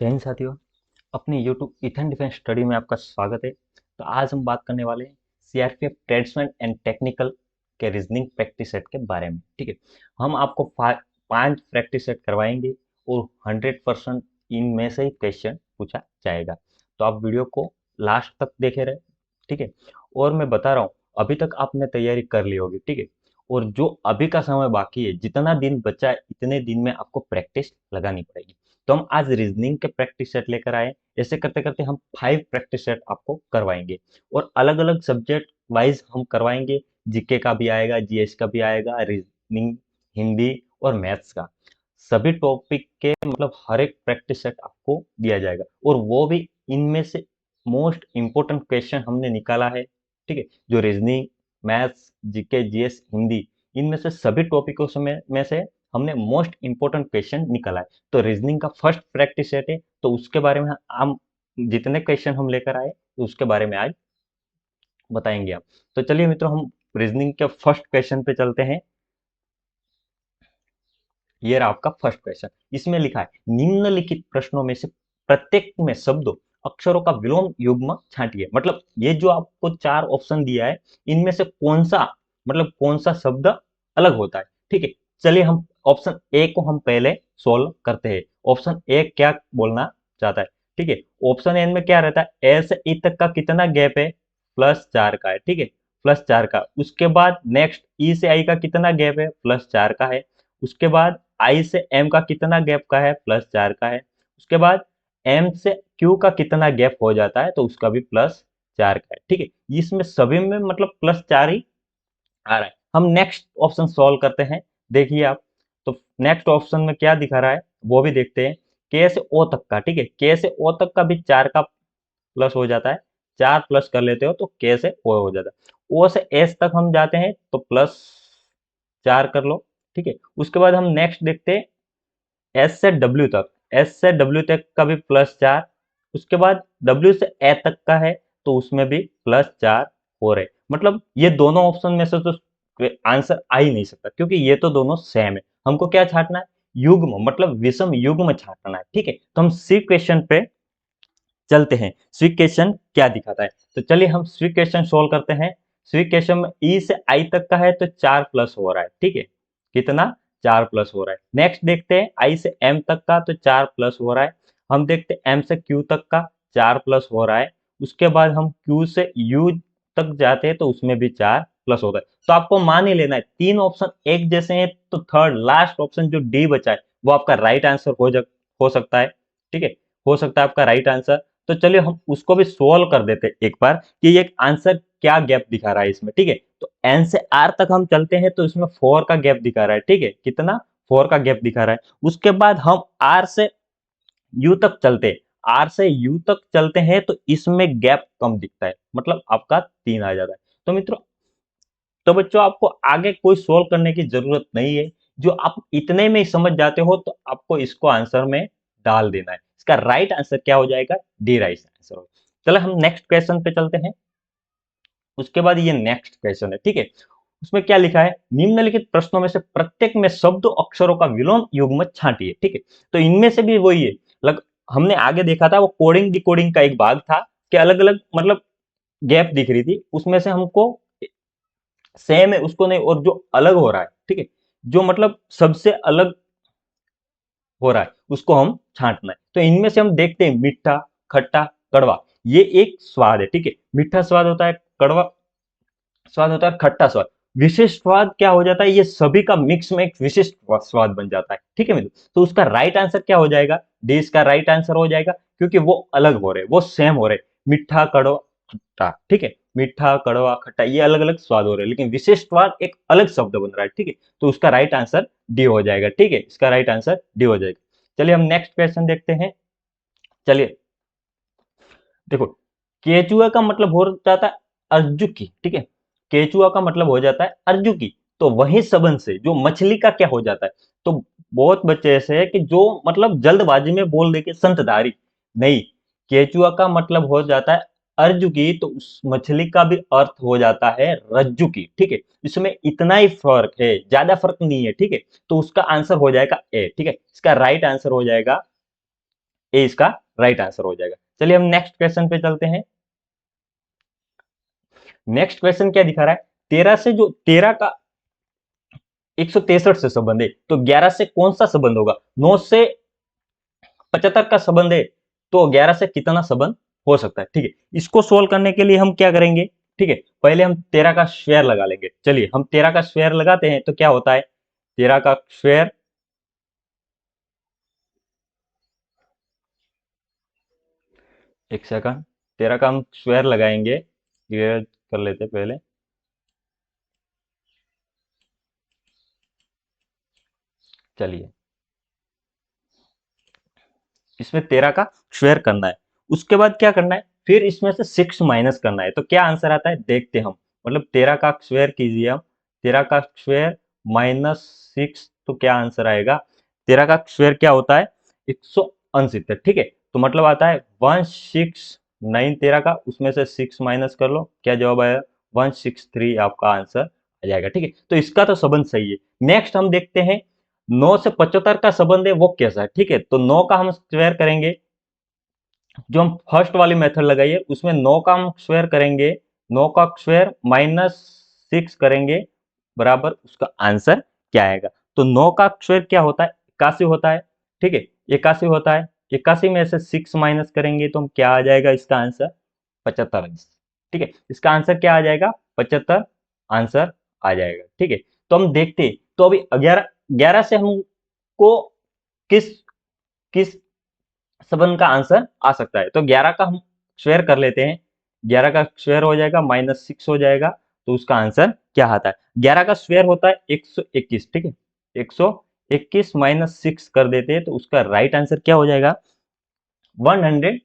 जय हिंद साथियों। अपने यूट्यूब इथन डिफेंस स्टडी में आपका स्वागत है। तो आज हम बात करने वाले हैं सीआरपीएफ ट्रेड्समैन एंड टेक्निकल के रीजनिंग प्रैक्टिस सेट के बारे में। ठीक है, हम आपको 5 प्रैक्टिस सेट करवाएंगे और 100% इनमें से ही क्वेश्चन पूछा जाएगा। तो आप वीडियो को लास्ट तक देखे रहे। ठीक है, और मैं बता रहा हूँ अभी तक आपने तैयारी कर ली होगी। ठीक है, और जो अभी का समय बाकी है, जितना दिन बचा है इतने दिन में आपको प्रैक्टिस लगानी पड़ेगी। तो हम आज रीजनिंग के प्रैक्टिस सेट लेकर आए। ऐसे करते करते हम 5 प्रैक्टिस सेट आपको करवाएंगे और अलग अलग सब्जेक्ट वाइज हम करवाएंगे। जीके का भी आएगा, जीएस का भी आएगा, रीजनिंग, हिंदी और मैथ्स का। सभी टॉपिक के मतलब हर एक प्रैक्टिस सेट आपको दिया जाएगा और वो भी इनमें से मोस्ट इंपोर्टेंट क्वेश्चन हमने निकाला है। ठीक है, जो reasoning, maths, GK, GS, Hindi, इनमें से सभी टॉपिकों में से हमने मोस्ट इंपोर्टेंट क्वेश्चन निकाला है। तो रीजनिंग का फर्स्ट प्रैक्टिस सेट है, तो उसके बारे में हम जितने क्वेश्चन हम लेकर आए तो उसके बारे में आज बताएंगे आप। तो चलिए मित्रों, हम रीजनिंग के फर्स्ट क्वेश्चन पे चलते हैं। ये रहा आपका फर्स्ट क्वेश्चन। इसमें लिखा है निम्नलिखित प्रश्नों में से प्रत्येक में शब्दों, अक्षरों का विलोम युग्म छांटिए। मतलब ये जो आपको 4 ऑप्शन दिया है, इनमें से कौन सा मतलब कौन सा शब्द अलग होता है। ठीक है, चलिए हम ऑप्शन ए को हम पहले सोल्व करते हैं। ऑप्शन ए क्या बोलना चाहता है। ठीक है, ऑप्शन ए में क्या रहता है, ए से ई तक का कितना गैप है, +4 का है। ठीक है, +4 का। उसके बाद नेक्स्ट ई से आई का कितना गैप है, +4 का है। उसके बाद आई से एम का कितना गैप का है, +4 का है। उसके बाद एम से क्यू का कितना गैप हो जाता है, तो उसका भी +4 का है। ठीक है, इसमें सभी में मतलब +4 ही आ रहा है। हम नेक्स्ट ऑप्शन सॉल्व करते हैं। देखिए आप, तो नेक्स्ट ऑप्शन में क्या दिखा रहा है वो भी देखते हैं। के से ओ तक का, ठीक है, के से ओ तक का भी 4 का प्लस हो जाता है। 4 प्लस कर लेते हो तो के से ओ हो जाता है। ओ से एस तक हम जाते हैं तो +4 कर लो। ठीक है, उसके बाद हम नेक्स्ट देखते हैं एस से डब्ल्यू तक। एस से डब्ल्यू तक का भी +4। उसके बाद डब्ल्यू से ए तक का है तो उसमें भी +4 हो रहे। मतलब ये दोनों ऑप्शन में से तो आंसर आ ही नहीं सकता, क्योंकि ये तो दोनों सेम है। हमको क्या छांटना है, युग्म, मतलब विषम युग्म छांटना है। ठीक है, तो हम सी क्वेश्चन पे चलते हैं। स्विच क्वेश्चन क्या दिखाता है, तो चलिए हम स्विच क्वेश्चन सोल्व करते हैं। स्विच क्वेश्चन में ई से आई तक का है तो 4 प्लस हो रहा है। ठीक है, कितना, 4 प्लस हो रहा है। नेक्स्ट देखते हैं आई से एम तक का, तो 4 प्लस हो रहा है। हम देखते हैं एम से क्यू तक का, 4 प्लस हो रहा है। उसके बाद हम क्यू से यू तक जाते हैं तो उसमें भी 4 प्लस होता है। तो आपको मान ही लेना है तीन ऑप्शन एक जैसे हैं, तो थर्ड लास्ट ऑप्शन जो डी बचा है वो आपका राइट आंसर हो सकता है। ठीक है, हो सकता है आपका राइट आंसर। तो चलिए हम उसको भी सोल्व कर देते हैं एक बार कि ये आंसर क्या गैप दिखा रहा है इसमें। ठीक है, तो एन से आर तक हम चलते हैं तो इसमें 4 का गैप दिखा रहा है। ठीक है, कितना, 4 का गैप दिखा रहा है। उसके बाद हम आर से यू तक चलते हैं, आर से यू तक चलते हैं तो इसमें गैप कम दिखता है, मतलब आपका 3 आ जाता है। तो मित्रों, तो बच्चों आपको आगे कोई सोल्व करने की जरूरत नहीं है। जो आप इतने में ही समझ जाते हो तो आपको इसको आंसर में डाल देना है। इसका राइट आंसर क्या हो जाएगा, डी राइट आंसर हो। चलो हम नेक्स्ट क्वेश्चन पे चलते हैं। उसके बाद ये नेक्स्ट क्वेश्चन है। ठीक है, उसमें क्या लिखा है, निम्नलिखित प्रश्नों में से प्रत्येक में शब्द अक्षरों का विलोम युग्म छांटिए। ठीक है, तो इनमें से भी वही है। हमने आगे देखा था वो कोडिंग डिकोडिंग का एक भाग था कि अलग अलग मतलब गैप दिख रही थी, उसमें से हमको सेम है उसको नहीं, और जो अलग हो रहा है, ठीक है, जो मतलब सबसे अलग हो रहा है उसको हम छांटना है। तो इनमें से हम देखते हैं मीठा, खट्टा, कड़वा, ये एक स्वाद है। ठीक है, मीठा स्वाद होता है, कड़वा स्वाद होता है, खट्टा स्वाद। विशिष्ट स्वाद क्या हो जाता है, ये सभी का मिक्स में एक विशिष्ट स्वाद बन जाता है। ठीक है मित्रों, तो उसका राइट आंसर क्या हो जाएगा, डी इसका राइट आंसर हो जाएगा, क्योंकि वो अलग हो रहे, वो सेम हो रहे। मीठा, कड़वा, खट्टा, ठीक है, मीठा, कड़वा, खट्टा, ये अलग अलग स्वाद हो रहे हैं, लेकिन विशिष्ट स्वाद एक अलग शब्द बन रहा है। ठीक है, तो उसका राइट आंसर डी हो जाएगा। ठीक है, इसका राइट आंसर डी हो जाएगा। चलिए हम नेक्स्ट क्वेश्चन देखते हैं। चलिए देखो, केचुआ का मतलब हो जाता है अर्जुकी। ठीक है, केचुआ का मतलब हो जाता है अर्जुकी। तो वही संबंध से जो मछली का क्या हो जाता है, तो बहुत बच्चे ऐसे है कि जो मतलब जल्दबाजी में बोल दे के संतधारी, नहीं, केचुआ का मतलब हो जाता है अर्जुकी, तो उस मछली का भी अर्थ हो जाता है रज्जुकी। ठीक है, इसमें इतना ही फर्क है, ज्यादा फर्क नहीं है। ठीक है, तो उसका आंसर हो जाएगा ए। ठीक है, इसका राइट आंसर हो जाएगा ए इसका राइट आंसर हो जाएगा। चलिए हम नेक्स्ट क्वेश्चन पे चलते हैं। नेक्स्ट क्वेश्चन क्या दिखा रहा है, 13 का 163 से संबंध है, तो 11 से कौन सा संबंध होगा? 9 से 75 का संबंध है, तो 11 से कितना संबंध हो सकता है? ठीक है, इसको सोल्व करने के लिए हम क्या करेंगे, ठीक है, पहले हम 13 का स्क्वायर लगा लेंगे। चलिए हम 13 का स्क्वायर लगाते हैं तो क्या होता है, 13 का स्क्वायर, एक सेकंड, 13 का हम स्क्वायर लगाएंगे, क्लियर कर लेते पहले। चलिए इसमें 13 का स्क्वायर करना है, उसके बाद क्या करना है, फिर इसमें से 6 माइनस करना है, तो क्या आंसर आता है देखते हैं हम। मतलब 13 का स्क्वायर कीजिए आप, 13 का स्क्वायर माइनस 6, तो क्या आंसर आएगा? 13 का स्क्वायर क्या होता है? 169। ठीक है, तो मतलब आता है 169। 13 का, उसमें से 6 माइनस कर लो, क्या जवाब आया? 163 आपका आंसर आ जाएगा। ठीक है, तो इसका तो संबंध सही है। नेक्स्ट हम देखते हैं 9 से 75 का संबंध है वो कैसा है। ठीक है, तो 9 का हम स्क्वायर करेंगे, जो हम फर्स्ट वाली मेथड लगाई है उसमें 9 का हम स्क्वायर करेंगे, 9 का स्क्वायर माइनस 6 करेंगे, बराबर उसका आंसर क्या आएगा? तो 9 का स्क्वायर क्या होता है? 81 होता है। ठीक है, 81 होता है, 81 में से 6 माइनस करेंगे तो हम क्या आ जाएगा इसका आंसर? 75। ठीक है, इसका आंसर क्या आ जाएगा? 75 आंसर आ जाएगा। ठीक है, तो हम देखते हैं, तो अभी 11 11 से हमको किस किस संबंध का आंसर आ सकता है, तो 11 का हम स्क्वायर कर लेते हैं, 11 का स्क्वायर हो जाएगा माइनस 6 हो जाएगा, तो उसका आंसर क्या आता है? 11 का स्क्वायर होता है 121। ठीक है, 121 माइनस 6 कर देते हैं तो उसका राइट आंसर क्या हो जाएगा? 150।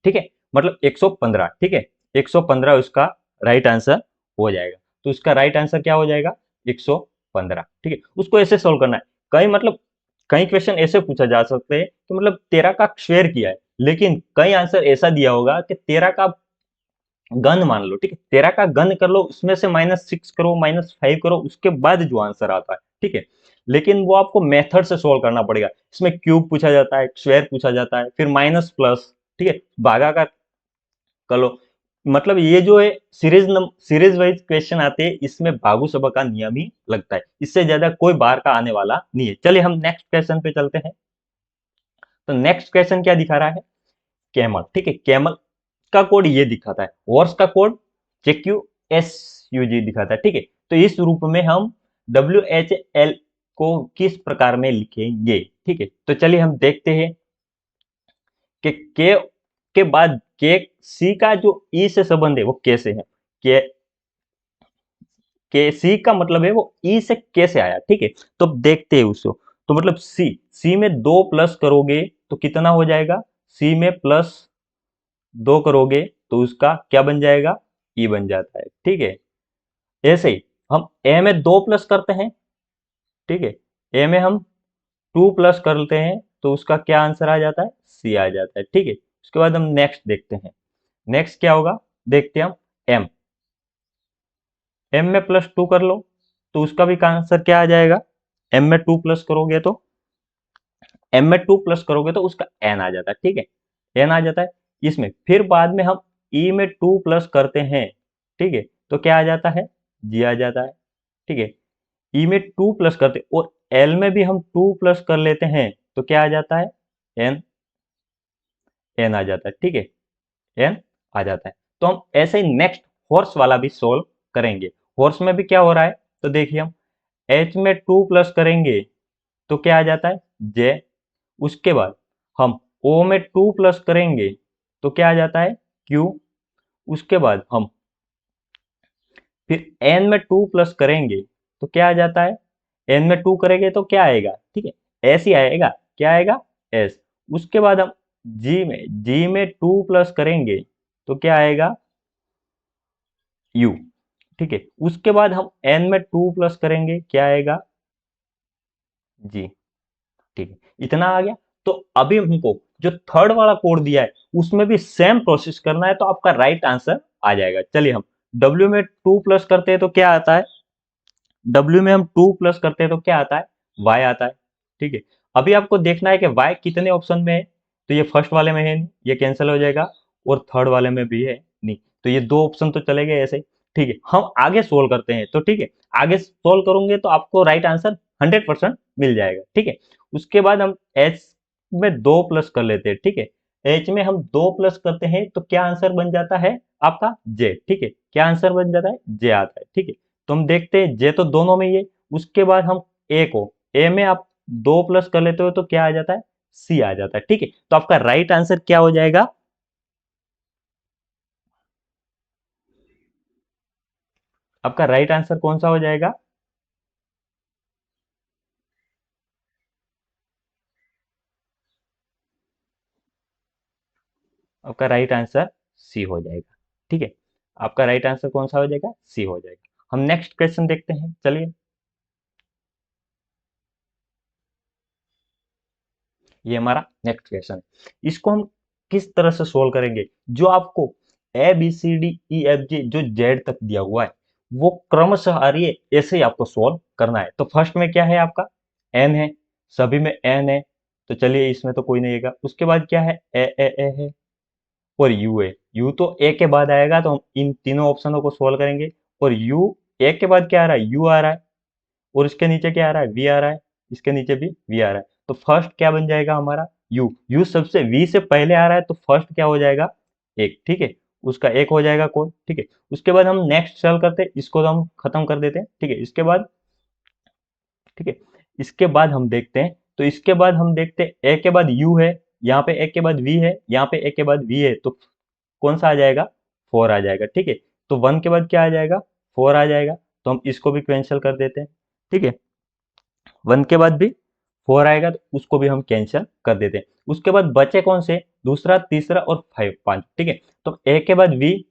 ठीक है, मतलब 115। ठीक है, 115 उसका राइट आंसर हो जाएगा, तो उसका राइट आंसर क्या हो जाएगा? 115। ठीक है, उसको ऐसे सोल्व करना है। कई क्वेश्चन ऐसे पूछा जा सकते हैं कि मतलब 13 का स्क्वायर किया है, लेकिन कई आंसर ऐसा दिया होगा कि 13 का घन मान लो। ठीक है, 13 का घन कर लो, उसमें से -6 करो, -5 करो, उसके बाद जो आंसर आता है। ठीक है, लेकिन वो आपको मेथड से सोल्व करना पड़ेगा। इसमें क्यूब पूछा जाता है, स्क्वायर पूछा जाता है, फिर माइनस प्लस, ठीक है, भागाकार कर लो। मतलब ये जो है सीरीज वाइज क्वेश्चन आते हैं, इसमें भागु सभा का नियम ही लगता है, इससे ज्यादा कोई बार का आने वाला नहीं है। चलिए हम नेक्स्ट क्वेश्चन पे चलते हैं। तो नेक्स्ट क्वेश्चन क्या दिखा रहा है? कैमल। ठीक है, कैमल का कोड ये दिखाता है, हॉर्स का कोड JQSUG दिखाता है। ठीक है, तो इस रूप में हम WHL को किस प्रकार में लिखेंगे? ठीक है, तो चलिए हम देखते हैं कि के बाद के सी का जो ई से संबंध है वो कैसे है। के सी का मतलब है वो ई से कैसे आया। ठीक है, तो अब देखते हैं उसको। तो मतलब सी में 2 प्लस करोगे तो कितना हो जाएगा? सी में +2 करोगे तो उसका क्या बन जाएगा? ई बन जाता है। ठीक है, ऐसे ही हम ए में 2 प्लस करते हैं। ठीक है, ए में हम 2 प्लस करते हैं तो उसका क्या आंसर आ जाता है? सी आ जाता है। ठीक है, उसके बाद हम नेक्स्ट देखते हैं। नेक्स्ट क्या होगा, देखते हैं हम। एम एम में +2 कर लो तो उसका भी आंसर क्या आ जाएगा? एम में 2 प्लस करोगे तो एम में 2 प्लस करोगे तो उसका एन आ जाता है। ठीक है, एन आ जाता है। इसमें फिर बाद में हम ई में 2 प्लस करते हैं। ठीक है, तो क्या आ जाता है? जी आ जाता है। ठीक है, ई में 2 प्लस करते और एल में भी हम 2 प्लस कर लेते हैं तो क्या आ जाता है? एन एन आ जाता है। ठीक है, एन आ जाता है। तो हम ऐसे ही नेक्स्ट हॉर्स वाला भी सोल्व करेंगे। हॉर्स में भी क्या हो रहा है, तो देखिए हम एच में 2 प्लस करेंगे तो क्या आ जाता है? जे। उसके बाद हम ओ में 2 प्लस करेंगे तो क्या आ जाता है? क्यू। उसके बाद हम फिर एन में 2 प्लस करेंगे तो क्या आ जाता है? एन में 2 करेंगे तो क्या आएगा? ठीक है, एस ही आएगा। क्या आएगा? एस। उसके बाद हम जी में 2 प्लस करेंगे तो क्या आएगा? यू। ठीक है, उसके बाद हम एन में 2 प्लस करेंगे, क्या आएगा? जी। ठीक है, इतना आ गया। तो अभी हमको जो थर्ड वाला कोड दिया है उसमें भी सेम प्रोसेस करना है, तो आपका राइट आंसर आ जाएगा। चलिए हम W में 2 प्लस करते हैं तो क्या आता है? W में हम 2 प्लस करते हैं तो क्या आता है? Y आता है। ठीक है, अभी आपको देखना है कि Y कितने ऑप्शन में है, तो ये फर्स्ट वाले में है नहीं, ये कैंसिल हो जाएगा, और थर्ड वाले में भी है नहीं, तो ये दो ऑप्शन तो चले गए ऐसे। ठीक है, हम आगे सोल्व करते हैं। तो ठीक है, आगे सोल्व करोगे तो आपको राइट आंसर 100% मिल जाएगा। ठीक है, उसके बाद हम एच में 2 प्लस कर लेते हैं। ठीक है, एच में हम 2 प्लस करते हैं तो क्या आंसर बन जाता है आपका जे। ठीक है, क्या आंसर बन जाता है, जे आता है। ठीक है, तो हम देखते हैं जे तो दोनों में ही है। उसके बाद हम ए को, ए में आप 2 प्लस कर लेते हो तो क्या आ जाता है, सी आ जाता है। ठीक है, तो आपका राइट आंसर क्या हो जाएगा, आपका राइट आंसर कौन सा हो जाएगा, आपका राइट आंसर सी हो जाएगा। ठीक है, आपका राइट आंसर कौन सा हो जाएगा, सी हो जाएगा। हम नेक्स्ट क्वेश्चन देखते हैं, चलिए। ये हमारा नेक्स्ट क्वेश्चन है। इसको हम किस तरह से सोल्व करेंगे, जो आपको A B C D E F G जो जेड तक दिया हुआ है वो क्रमशः आ रही है, ऐसे ही आपको सोल्व करना है। तो फर्स्ट में क्या है आपका, एन है, सभी में एन है, तो चलिए इसमें तो कोई नहीं आएगा। उसके बाद क्या है, ए है, और यू है। यू तो ए के बाद आएगा, तो हम इन तीनों ऑप्शनों को सोल्व करेंगे। और यू, ए के बाद क्या आ रहा है, यू आ रहा है, और इसके नीचे क्या आ रहा है, वी आ रहा है, इसके नीचे भी वी आ रहा है। तो फर्स्ट क्या बन जाएगा हमारा, यू। यू सबसे वी से पहले आ रहा है, तो फर्स्ट क्या हो जाएगा, एक। ठीक है, उसका एक हो जाएगा कोड। ठीक है, उसके बाद हम नेक्स्ट सॉल्व करते हैं, इसको तो हम खत्म कर देते हैं। ठीक है, इसके बाद, ठीक है, इसके बाद हम देखते हैं, तो इसके बाद हम देखते हैं ए के बाद यू है, यहाँ पे ए के बाद वी है, यहाँ पे ए के बाद वी है, तो कौन सा आ जाएगा, फोर आ जाएगा। ठीक है, तो वन के बाद क्या आ जाएगा, फोर आ जाएगा, तो हम इसको भी कैंसिल कर देते हैं। ठीक है, वन के बाद भी फोर आएगा, तो उसको भी हम कैंसिल कर देते हैं। उसके बाद बचे कौन से, दूसरा, तीसरा और फाइव, पांच। ठीक है, तो ए के बाद वी,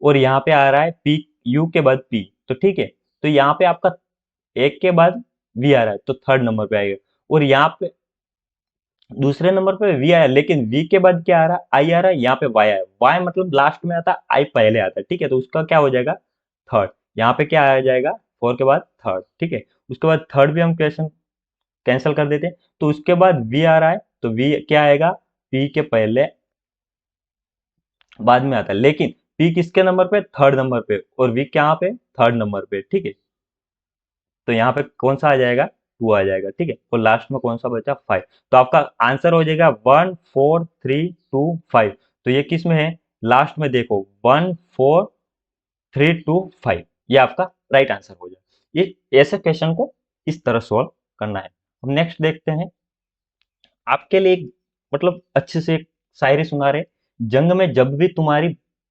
और यहाँ पे आ रहा है पी, यू के बाद पी। तो ठीक है, तो यहाँ पे आपका एक के बाद वी आ रहा है, तो थर्ड नंबर पे आएगा। और यहाँ पे दूसरे नंबर पे वी आया, लेकिन वी के बाद क्या आ रहा है, आई आ रहा है, यहाँ पे वाई आया। वाई मतलब लास्ट में आता है, आई पहले आता है। ठीक है, तो उसका क्या हो जाएगा, थर्ड। यहाँ पे क्या आ जाएगा, फोर के बाद थर्ड। ठीक है, उसके बाद थर्ड भी हम क्वेश्चन कैंसिल कर देते हैं। तो उसके बाद वी आ रहा है, तो वी क्या आएगा, पी के पहले बाद में आता है, लेकिन पी किसके नंबर पे, थर्ड नंबर पे, और वी कहाँ पे, थर्ड नंबर पे। ठीक है, तो यहाँ पे कौन सा आ जाएगा, टू आ जाएगा। ठीक है, और लास्ट में कौन सा बचा, फाइव। तो आपका आंसर हो जाएगा 1 4 3 2 5। तो ये किस में है, लास्ट में देखो, 1 4 3 2 5, ये आपका राइट आंसर हो जाएगा। ये ऐसे क्वेश्चन को इस तरह सोल्व करना है। हम नेक्स्ट देखते हैं, आपके लिए एक मतलब अच्छे से एक शायरी सुना रहे। जंग में जब भी तुम्हारी,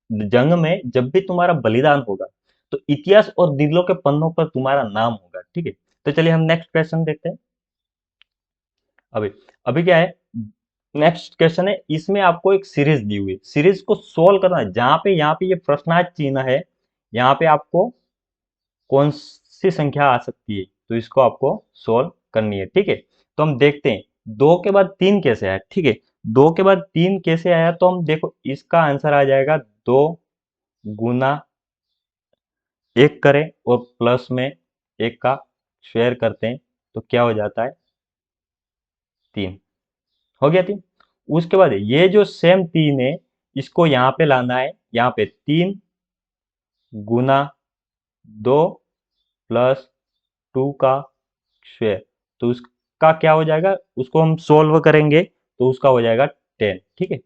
जंग में जब भी तुम्हारा बलिदान होगा, तो इतिहास और दिलों के पन्नों पर तुम्हारा नाम होगा। ठीक है, तो चलिए हम नेक्स्ट क्वेश्चन देखते हैं। अभी अभी क्या है, नेक्स्ट क्वेश्चन है, इसमें आपको एक सीरीज दी हुई है, सीरीज को सोल्व करना है। जहां पे यहाँ पे ये प्रश्नार्थ चिन्ह है, यहाँ पे आपको कौन सी संख्या आ सकती है, तो इसको आपको सोल्व करनी है। ठीक है, तो हम देखते हैं दो के बाद तीन कैसे आया। ठीक है, दो के बाद तीन कैसे आया, तो हम देखो इसका आंसर आ जाएगा, दो गुना एक करें और प्लस में एक का शेयर करते हैं, तो क्या हो जाता है, तीन। हो गया तीन। उसके बाद ये जो सेम तीन है, इसको यहाँ पे लाना है, यहाँ पे तीन गुना दो प्लस टू का शेयर, तो उसका क्या हो जाएगा, उसको हम सोल्व करेंगे तो उसका हो जाएगा 10। ठीक है,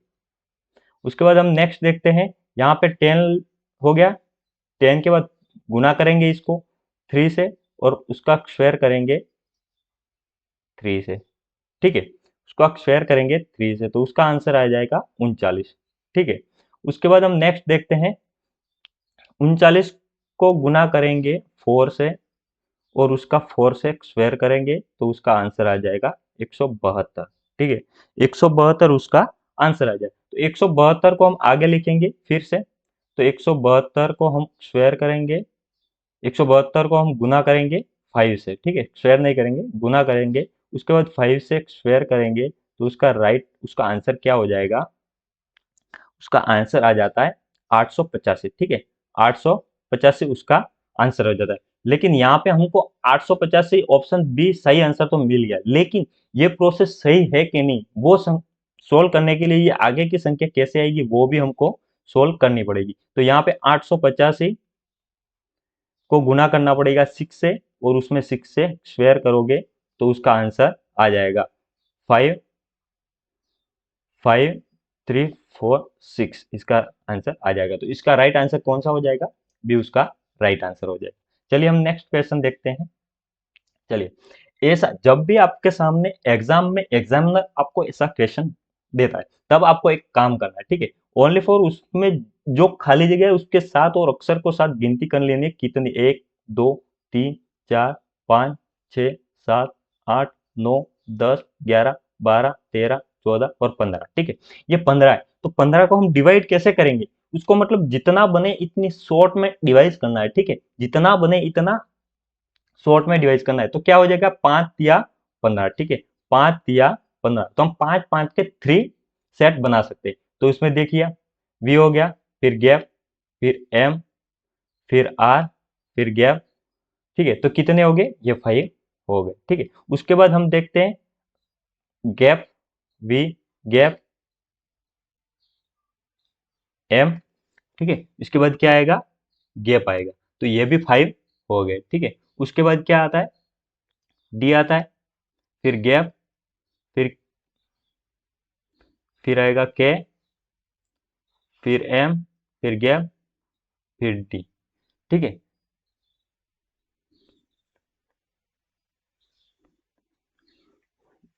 उसके बाद हम नेक्स्ट देखते हैं, यहाँ पे 10 हो गया, 10 के बाद गुना करेंगे इसको 3 से, और उसका शेयर करेंगे 3 से। ठीक है, उसको शेयर करेंगे 3 से, तो उसका आंसर आ जाएगा 39। ठीक है, उसके बाद हम नेक्स्ट देखते हैं, 39 को गुना करेंगे 4 से, और उसका 4 से स्क्वायर करेंगे, तो उसका आंसर आ जाएगा 172। ठीक है, 172 उसका आंसर आ जाएगा। तो 172 को हम आगे लिखेंगे फिर से, तो 172 को हम स्क्वायर करेंगे, 172 को हम गुना करेंगे 5 से। ठीक है, स्क्वायर नहीं करेंगे, गुना करेंगे, उसके बाद 5 से स्क्वायर करेंगे, तो उसका उसका आंसर क्या हो जाएगा, उसका आंसर आ जाता है 885। ठीक है, 885 उसका आंसर हो जाता है। लेकिन यहाँ पे हमको 885 ऑप्शन बी सही आंसर तो मिल गया, लेकिन ये प्रोसेस सही है कि नहीं वो सोल्व करने के लिए ये आगे की संख्या कैसे आएगी वो भी हमको सोल्व करनी पड़ेगी। तो यहाँ पे 885 को गुना करना पड़ेगा 6 से, और उसमें 6 से स्क्वायर करोगे तो उसका आंसर आ जाएगा 55346, इसका आंसर आ जाएगा। तो इसका राइट आंसर कौन सा हो जाएगा? बी उसका राइट आंसर हो जाएगा। चलिए हम नेक्स्ट क्वेश्चन देखते हैं। चलिए, ऐसा जब भी आपके सामने एग्जाम में एग्जामिनर आपको ऐसा क्वेश्चन देता है, तब आपको एक काम करना है, ठीक है। ओनली फॉर उसमें जो खाली जगह है उसके साथ और अक्षर को साथ गिनती कर लेनी है, कितनी, 1 2 3 4 5 6 7 8 9 10 11 12 13 14 और 15, ठीक है। ये 15 है, तो 15 को हम डिवाइड कैसे करेंगे? उसको मतलब जितना बने इतनी शॉर्ट में डिवाइड करना है, ठीक है। जितना बने इतना शॉर्ट में डिवाइड करना है, तो क्या हो जाएगा? 5 या 15, ठीक है। 5 या 15, तो हम 5 5 के 3 सेट बना सकते हैं। तो इसमें देखिए, वी हो गया, फिर गैप, फिर एम, फिर आर, फिर गैप, ठीक है। तो कितने हो गए? ये 5 हो गए, ठीक है। उसके बाद हम देखते हैं गैप, वी, गैप, एम, ठीक है। इसके बाद क्या आएगा? गैप आएगा। तो ये भी 5 हो गए, ठीक है। उसके बाद क्या आता है? डी आता है, फिर गैप, फिर आएगा के, फिर एम, फिर गैप, फिर डी, ठीक है।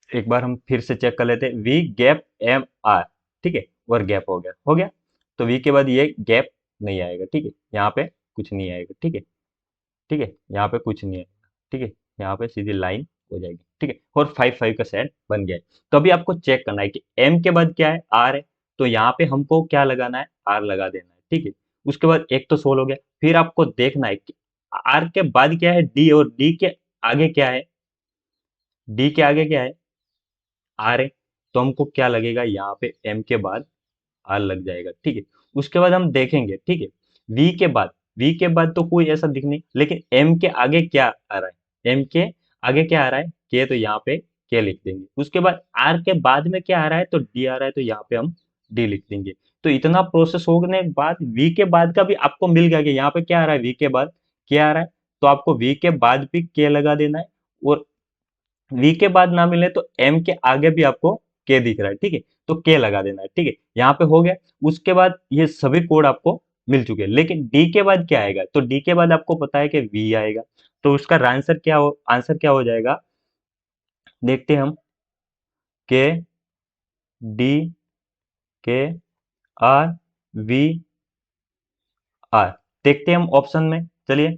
एक बार हम फिर से चेक कर लेते हैं, वी गैप एम आर, ठीक है, और गैप हो गया, हो गया। तो वी के बाद ये गैप नहीं आएगा, ठीक है, यहाँ पे कुछ नहीं आएगा, ठीक है, ठीक है, यहाँ पे कुछ नहीं आएगा, ठीक है, यहाँ पे सीधी लाइन हो जाएगी, ठीक है। और 5 5 का सेट बन गया है। तो अभी आपको चेक करना है कि एम के बाद क्या है? आर है। तो यहाँ पे हमको क्या लगाना है? आर लगा देना है, ठीक है। उसके बाद एक तो सोल्व हो गया, फिर आपको देखना है कि आर के बाद क्या है? डी, और डी के आगे क्या है? डी के आगे क्या है? आर है। तो हमको क्या लगेगा? यहाँ पे एम के बाद आर लग जाएगा, ठीक है। उसके बाद हम देखेंगे, ठीक है, वी के बाद, वी के बाद तो कोई ऐसा दिख नहीं, लेकिन एम के आगे क्या आ रहा है? एम के आगे क्या आ रहा है? के, तो यहाँ पे के लिख देंगे। उसके बाद आर के बाद में क्या आ रहा है? तो डी आ रहा है, तो यहाँ पे हम डी लिख देंगे। तो इतना प्रोसेस होने के बाद वी के बाद का भी आपको मिल गया कि यहाँ पे क्या आ रहा है? वी के बाद क्या आ रहा है, तो आपको वी के बाद भी के लगा देना है, और वी के बाद ना मिले तो एम के आगे भी आपको के दिख रहा है, ठीक है, तो के लगा देना है, ठीक है। यहाँ पे हो गया। उसके बाद ये सभी कोड आपको मिल चुके हैं, लेकिन डी के बाद क्या आएगा? तो डी के बाद आपको पता है कि वी आएगा। तो उसका आंसर क्या हो जाएगा? देखते हैं हम, के, डी, के, आर, वी, आर। देखते हैं हम ऑप्शन में, चलिए,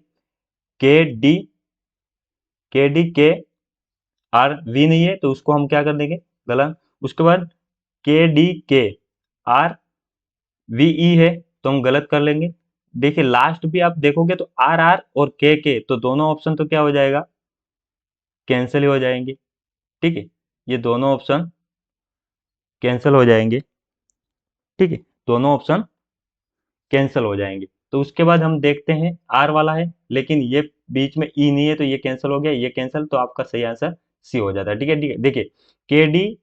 के डी, के आर, वी नहीं है तो उसको हम क्या कर देंगे? गलत। उसके बाद के डी के आर वीई है, तो हम गलत कर लेंगे। देखिए लास्ट भी आप देखोगे तो आर आर और के, तो दोनों ऑप्शन तो क्या हो जाएगा? कैंसिल ही हो जाएंगे, ठीक है। ये दोनों ऑप्शन कैंसिल हो जाएंगे, ठीक है, दोनों ऑप्शन कैंसिल हो जाएंगे। तो उसके बाद हम देखते हैं, आर वाला है लेकिन ये बीच में ई नहीं है, तो ये कैंसिल हो गया, ये कैंसिल, तो आपका सही आंसर सी हो जाता है, ठीक है, ठीक है। देखिए के डी,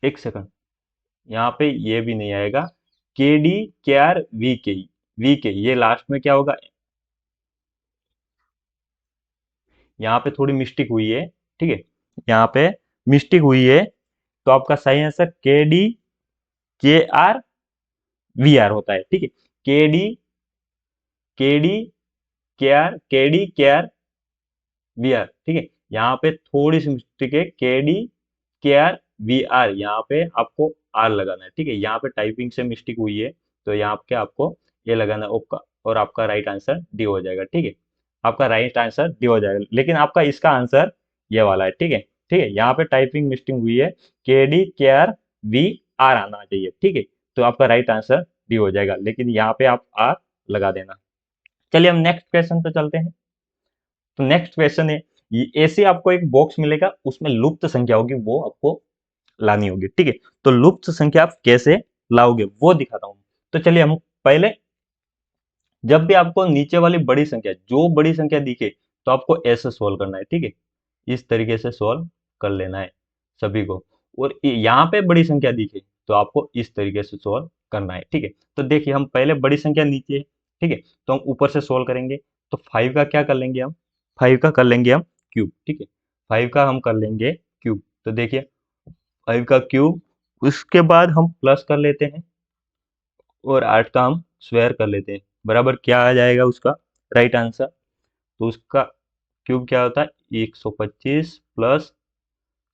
एक सेकंड, यहाँ पे ये भी नहीं आएगा, के डी के आर वी के, ये लास्ट में क्या होगा? यहाँ पे थोड़ी मिस्टेक हुई है, ठीक है, यहाँ पे मिस्टेक हुई है। तो आपका सही आंसर के डी के आर वी आर होता है, ठीक है। के डी के डी के आर वी आर, ठीक है। यहाँ पे थोड़ी सी मिस्टेक है, के डी के आर वी आर, यहाँ पे आपको आर लगाना है, ठीक है। यहाँ पे टाइपिंग से मिस्टेक हुई है, तो यहाँ पे आपको ये लगाना है ओका, और आपका राइट आंसर डी हो जाएगा, ठीक है। आपका राइट आंसर डी हो जाएगा, लेकिन आपका इसका आंसर ये वाला है, ठीक है, ठीक है। यहाँ पे टाइपिंग मिस्टेक हुई है, के डी के आर वी आर आना चाहिए, ठीक है। तो आपका राइट आंसर डी हो जाएगा, लेकिन यहाँ पे आप आर लगा देना। चलिए हम नेक्स्ट क्वेश्चन पे चलते हैं। तो नेक्स्ट क्वेश्चन है, ऐसे आपको एक बॉक्स मिलेगा, उसमें लुप्त संख्या होगी, वो आपको लानी होगी, ठीक है। तो लुप्त संख्या आप कैसे लाओगे वो दिखाता हूं। तो चलिए हम पहले, जब भी आपको नीचे वाली बड़ी संख्या, जो बड़ी संख्या दिखे, तो आपको ऐसे सोल्व करना है, ठीक है। इस तरीके से सॉल्व कर लेना है सभी को। और यहाँ पे बड़ी संख्या दिखे तो आपको इस तरीके से सॉल्व करना है, ठीक है। तो देखिए हम पहले बड़ी संख्या नीचे है, ठीक है, तो हम ऊपर से सॉल्व करेंगे। तो 5 का क्या कर लेंगे हम, 5 का कर लेंगे हम क्यूब, ठीक है, 5 का हम कर लेंगे क्यूब। तो देखिए 5 का क्यूब, उसके बाद हम प्लस कर लेते हैं और 8 का हम स्क्वायर कर लेते हैं, बराबर क्या आ जाएगा उसका राइट आंसर। तो उसका क्यूब क्या होता है 125 प्लस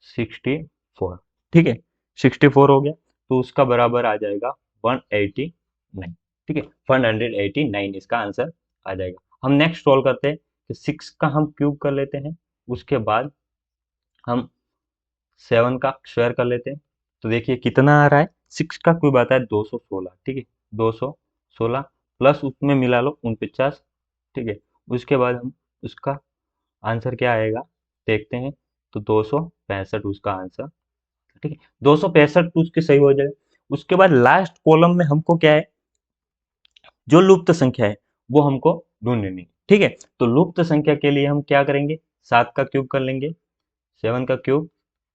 64, ठीक है, 64 हो गया। तो उसका बराबर आ जाएगा 189, ठीक है, 189 इसका आंसर आ जाएगा। हम नेक्स्ट सॉल्व करते हैं कि 6 का हम क्यूब कर लेते हैं, उसके बाद हम 7 का स्क्वायर कर लेते हैं। तो देखिए कितना आ रहा है, 6 का क्यूब आता है 216, ठीक है, 216 प्लस उसमें मिला लो 49, ठीक है। उसके बाद हम उसका आंसर क्या आएगा देखते हैं। तो 265 उसका आंसर, ठीक है, 265 उसके सही हो जाएगा। उसके बाद लास्ट कॉलम में हमको क्या है, जो लुप्त संख्या है वो हमको ढूंढनी है, ठीक है। तो लुप्त संख्या के लिए हम क्या करेंगे, 7 का क्यूब कर लेंगे, 7 का क्यूब,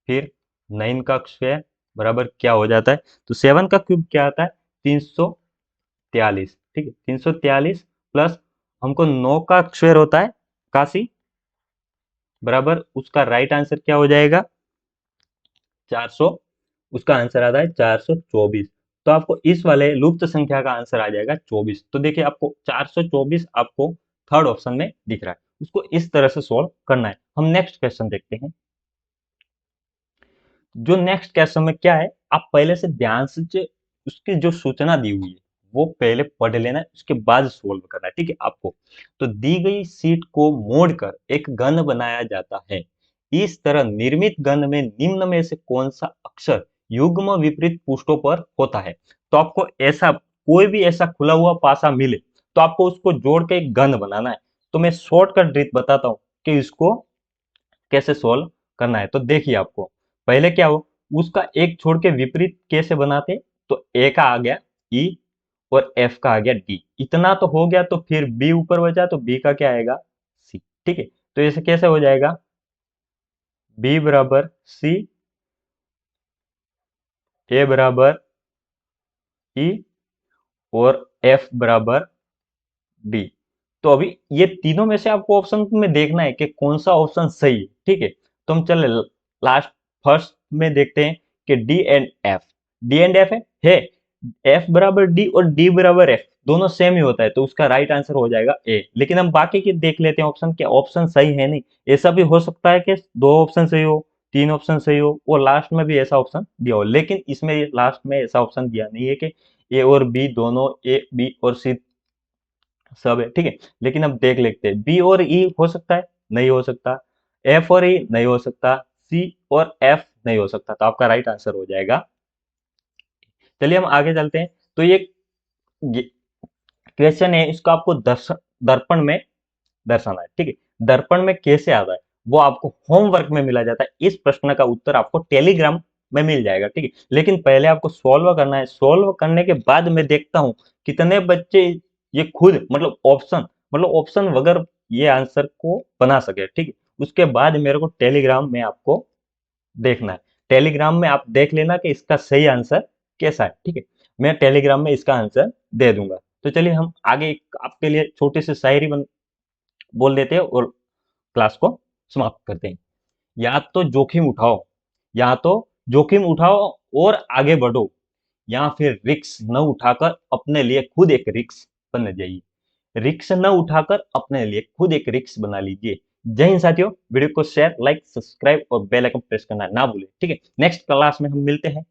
फिर 9 का स्क्वायर बराबर क्या हो जाता है। तो 7 का क्यूब क्या आता है 343, ठीक है, 343 प्लस हमको 9 का स्क्वायर होता है 81, बराबर उसका राइट आंसर क्या हो जाएगा 400, उसका आंसर आता है 424। तो आपको इस वाले लुप्त संख्या का आंसर आ जाएगा 24। तो देखिए आपको 424 आपको थर्ड ऑप्शन में दिख रहा है, उसको इस तरह से सॉल्व करना है। हम नेक्स्ट क्वेश्चन देखते हैं। जो नेक्स्ट क्वेश्चन में क्या है, आप पहले से ध्यान से उसकी जो सूचना दी हुई है वो पहले पढ़ लेना है, उसके बाद सोल्व करना है, ठीक है आपको। तो दी गई शीट को मोड़कर एक घन बनाया जाता है, इस तरह निर्मित घन में निम्न में से कौन सा अक्षर युग्म विपरीत पृष्ठों पर होता है। तो आपको ऐसा कोई भी ऐसा खुला हुआ पासा मिले तो आपको उसको जोड़ के एक घन बनाना है। तो मैं शॉर्टकट ट्रिक बताता हूँ कि इसको कैसे सोल्व करना है। तो देखिए आपको पहले क्या हो, उसका एक छोड़ के विपरीत कैसे बनाते, तो ए का आ गया ई और एफ का आ गया डी, इतना तो हो गया। तो फिर बी ऊपर बचा तो बी का क्या आएगा सी, ठीक है। तो ऐसे कैसे हो जाएगा बी बराबर सी, ए बराबर ई और एफ बराबर डी। तो अभी ये तीनों में से आपको ऑप्शन में देखना है कि कौन सा ऑप्शन सही है, ठीक है। तो हम चले लास्ट फर्स्ट में देखते हैं कि D and F, D and F है एफ बराबर डी और डी बराबर एफ दोनों सेम ही होता है, तो उसका राइट आंसर हो जाएगा ए। लेकिन हम बाकी के देख लेते हैं ऑप्शन, क्या ऑप्शन सही है नहीं। ऐसा भी हो सकता है कि दो ऑप्शन सही हो, तीन ऑप्शन सही हो और लास्ट में भी ऐसा ऑप्शन दिया हो, लेकिन इसमें लास्ट में ऐसा ऑप्शन दिया नहीं है कि ए और बी दोनों, ए बी और सी सब है, ठीक है। लेकिन अब देख लेते हैं बी और ई हो सकता है, नहीं हो सकता, एफ और ई नहीं हो सकता, सी और एफ नहीं हो सकता। तो आपका राइट आंसर हो जाएगा। चलिए हम आगे चलते हैं। तो ये क्वेश्चन है, इसको आपको दर्पण में दर्शाना है, ठीक है। दर्पण में कैसे आता है वो आपको होमवर्क में मिला जाता है, इस प्रश्न का उत्तर आपको टेलीग्राम में मिल जाएगा, ठीक है। लेकिन पहले आपको सॉल्व करना है, सॉल्व करने के बाद मैं देखता हूं कितने बच्चे ये खुद मतलब ऑप्शन वगैरह ये आंसर को बना सके, ठीक है। उसके बाद मेरे को टेलीग्राम में आपको देखना है, टेलीग्राम में आप देख लेना कि इसका सही आंसर कैसा है, ठीक है। मैं टेलीग्राम में इसका आंसर दे दूंगा। तो चलिए हम आगे आपके लिए छोटी सी शायरी बोल देते हैं और क्लास को समाप्त करते हैं। या तो जोखिम उठाओ, या तो जोखिम उठाओ और आगे बढ़ो, या फिर रिक्स न उठाकर अपने लिए खुद एक रिक्स बन जाइए। रिक्स न उठाकर अपने लिए खुद एक रिक्स बना लीजिए। जय हिंद साथियों, वीडियो को शेयर, लाइक, सब्सक्राइब और बेल आइकन प्रेस करना ना भूलें, ठीक है। नेक्स्ट क्लास में हम मिलते हैं।